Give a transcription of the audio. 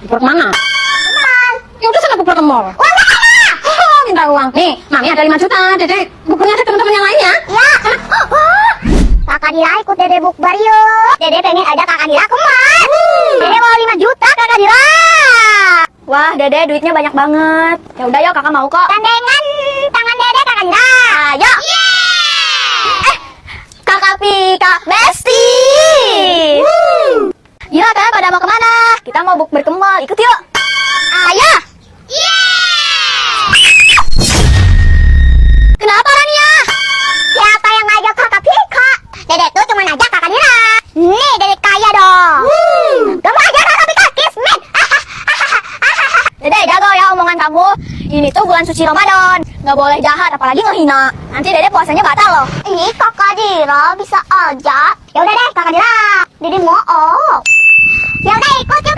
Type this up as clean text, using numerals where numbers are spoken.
Perut mana? Mal. Ya udah sana ke mall. Uang gak ada. Oh, minta uang. Nih, Mami ada 5 juta. Dede bukunya ke teman-teman yang lain ya. Ya. Kakak Dira ikut Dede bukber yuk. Dede pengen ajak Kakak Dira ke mall. Dede mau 5 juta Kakak Dira. Wah, Dede duitnya banyak banget. Ya udah yuk, kakak mau kok. Gandengan tangan Dede Kakak Dira. Ayo. Kakak Pika, Besti. Gila kan, pada mau kemana? Kita mau bukber ke mall, ikut yuk. Ayo. Kenapa Rania? Siapa yang ngajak Kakak Pika? Dede tuh cuma ngajak Kakak Dira. Nih Dede kaya dong. Kamu ajak Kakak Pika kismin. Dede, jaga ya omongan kamu. Ini tuh bulan suci Ramadan. Nggak boleh jahat, apalagi ngehina. Nanti Dede puasanya batal loh. Ini Kakak Dira bisa aja. Ya udah deh Kakak Dira. Dede mau. Ya udah ikut yuk.